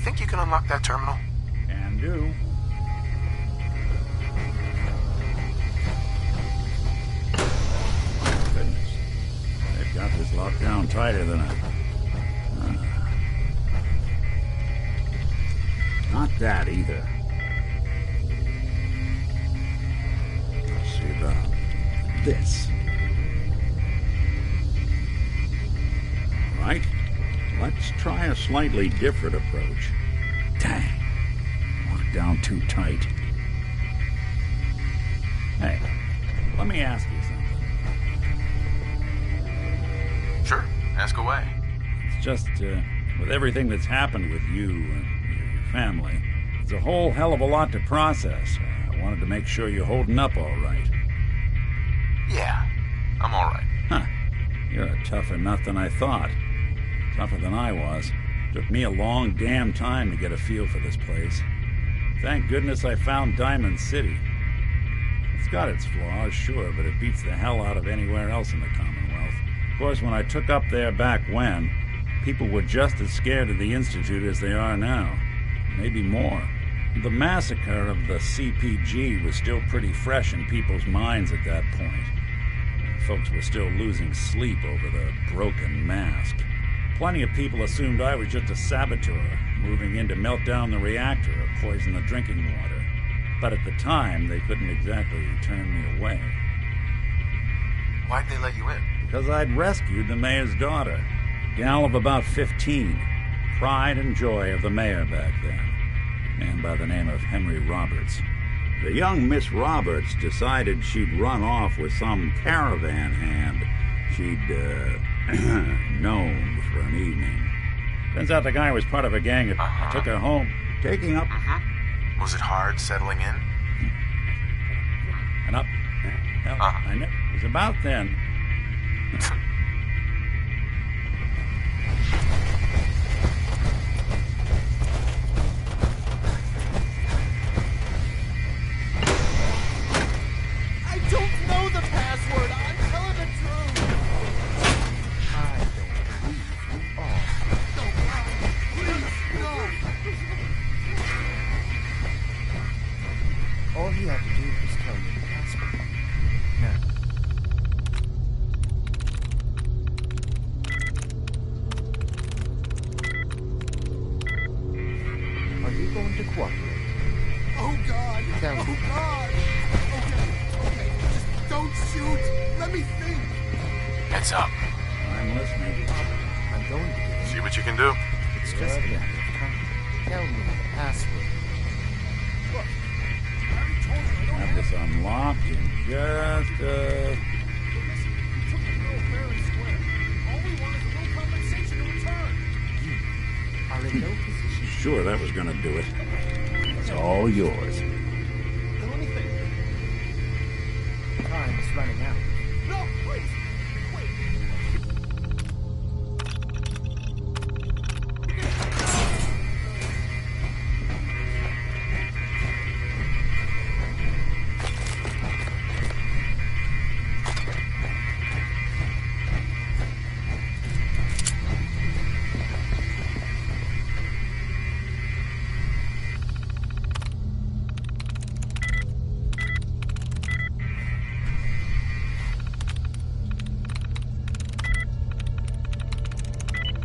think you can unlock that terminal? Can do. Goodness. They've got this locked down tighter than I... Not that either. Let's see about this. Right. Let's try a slightly different approach. Dang. Locked down too tight. Hey, let me ask you something. Sure. Ask away. It's just, with everything that's happened with you and your family, it's a whole hell of a lot to process. I wanted to make sure you're holding up all right. Yeah, I'm all right. Huh. You're a tougher nut than I thought. Tougher than I was. Took me a long damn time to get a feel for this place. Thank goodness I found Diamond City. It's got its flaws, sure, but it beats the hell out of anywhere else in the Commonwealth. Of course, when I took up there back when, people were just as scared of the Institute as they are now. Maybe more. The massacre of the CPG was still pretty fresh in people's minds at that point. Folks were still losing sleep over the broken mask. Plenty of people assumed I was just a saboteur, moving in to melt down the reactor or poison the drinking water. But at the time, they couldn't exactly turn me away. Why'd they let you in? Because I'd rescued the mayor's daughter. Gal of about 15. Pride and joy of the mayor back then. Man by the name of Henry Roberts. The young Miss Roberts decided she'd run off with some caravan hand she'd, known for an evening. Turns out the guy was part of a gang that took her home, taking up... Was it hard settling in? And up. Hell, I know. It was about then. I don't know the password. I'm telling the truth. I don't believe you are. No, please, no. All he had to do was tell me the password. Now. Are you going to cooperate? Oh, God. Tell me. Oh, God. Okay. Just don't shoot. Let me think. Heads up. I'm listening. I'm going to get See what you can do. It's just a matter of time. Tell me the password. Look, I already told you I don't Have this unlocked in just, Listen, you took the girl fair and square. All we want is a little compensation in return. You are in no position. Sure, that was gonna do it. It's all yours. Let me think. Time is running out. No, please. Wait.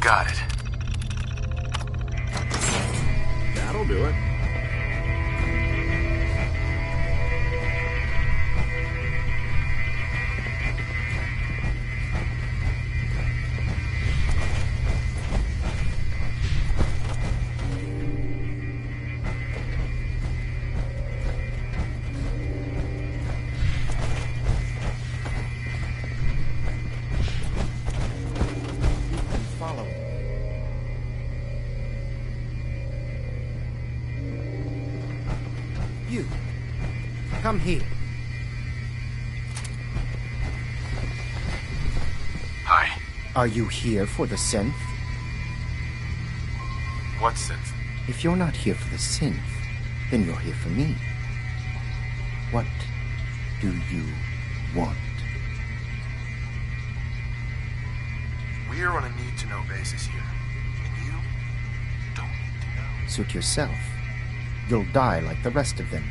Got it. That'll do it. Follow me. You. Come here. Hi. Are you here for the synth? What synth? If you're not here for the synth, then you're here for me. What do you want? We're on a need-to-know basis here. And you don't need to know. suit yourself. You'll die like the rest of them.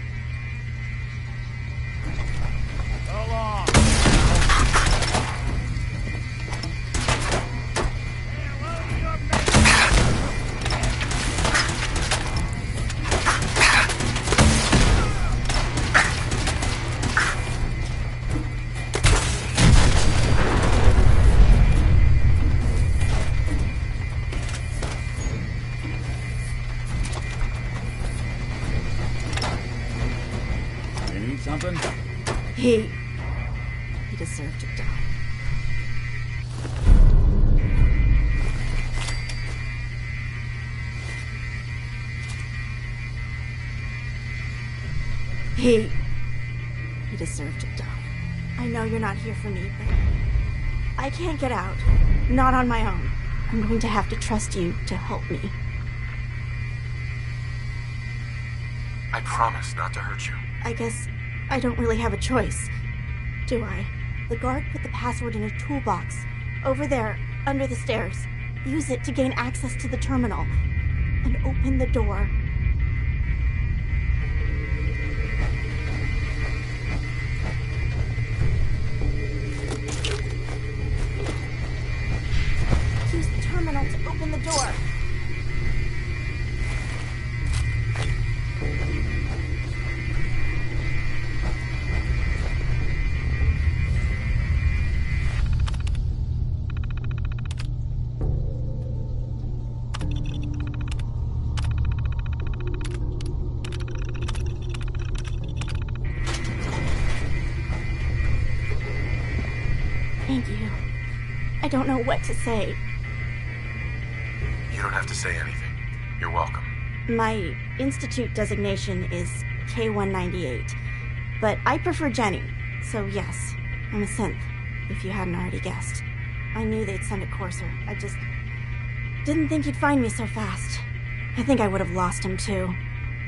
Something? He deserved to die. He deserved to die. I know you're not here for me, but I can't get out. Not on my own. I'm going to have to trust you to help me. I promise not to hurt you. I guess I don't really have a choice, do I? The guard put the password in a toolbox, over there, under the stairs. Use it to gain access to the terminal, and open the door. Use the terminal to open the door. Thank you. I don't know what to say. You don't have to say anything. You're welcome. My Institute designation is K-198, but I prefer Jenny, so yes, I'm a synth, if you hadn't already guessed. I knew they'd send a courser. I just didn't think he'd find me so fast. I think I would have lost him too.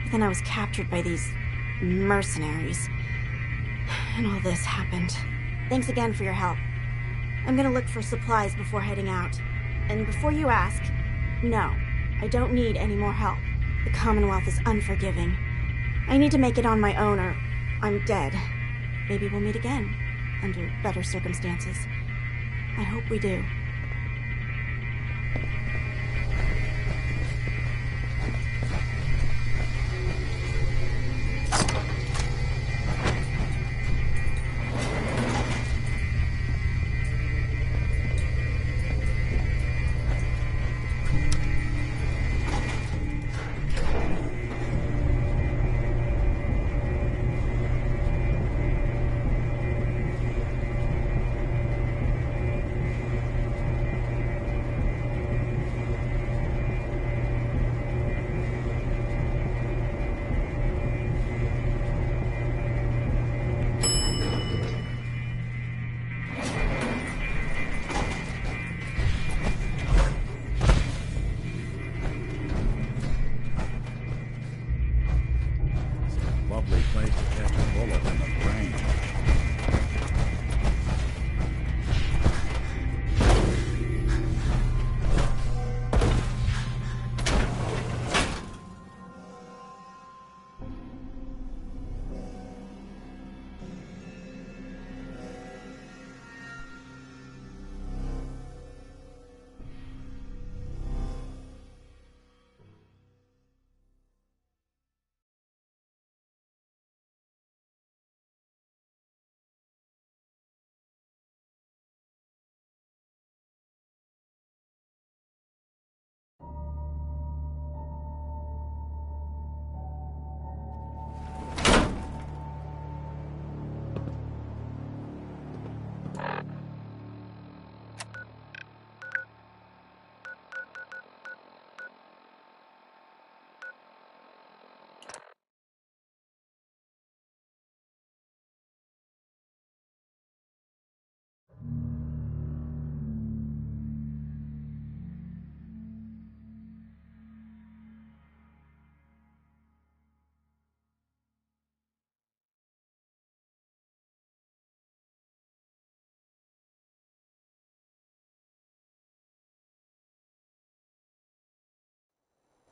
But then I was captured by these mercenaries. And all this happened. Thanks again for your help. I'm gonna look for supplies before heading out. And before you ask, no, I don't need any more help. The Commonwealth is unforgiving. I need to make it on my own or I'm dead. Maybe we'll meet again, under better circumstances. I hope we do. Lovely place to catch a bullet in the brain.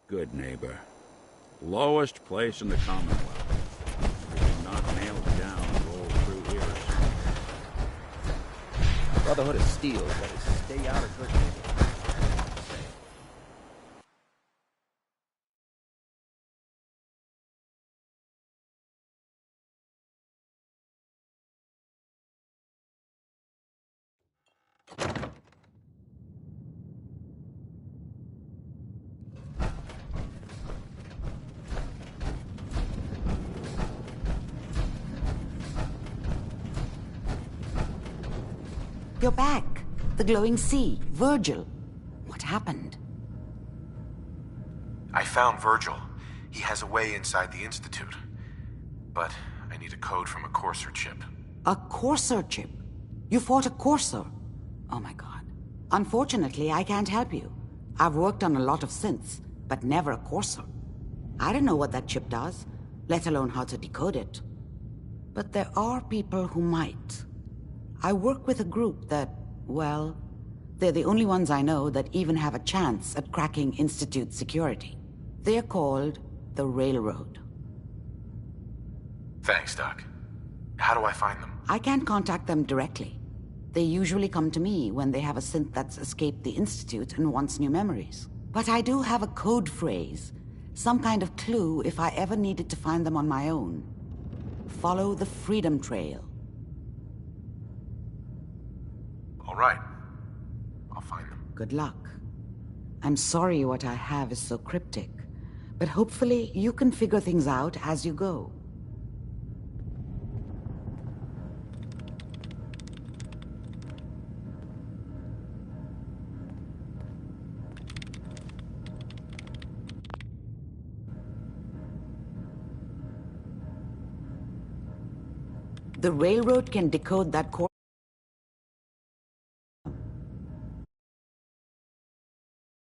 Good neighbor. Lowest place in the Commonwealth. Everything not nailed down rolls through here. Brotherhood of Steel better stay out of good neighbor. You're back. The glowing sea. Virgil. What happened? I found Virgil. He has a way inside the Institute. But I need a code from a Courser chip. A Courser chip? You fought a Courser? Oh my god. Unfortunately, I can't help you. I've worked on a lot of synths, but never a Courser. I don't know what that chip does, let alone how to decode it. But there are people who might. I work with a group that, well, they're the only ones I know that even have a chance at cracking Institute security. They're called the Railroad. Thanks, Doc. How do I find them? I can't contact them directly. They usually come to me when they have a synth that's escaped the Institute and wants new memories. But I do have a code phrase, some kind of clue if I ever needed to find them on my own. Follow the Freedom Trail. All right. I'll find them. Good luck. I'm sorry what I have is so cryptic, but hopefully you can figure things out as you go. The Railroad can decode that core.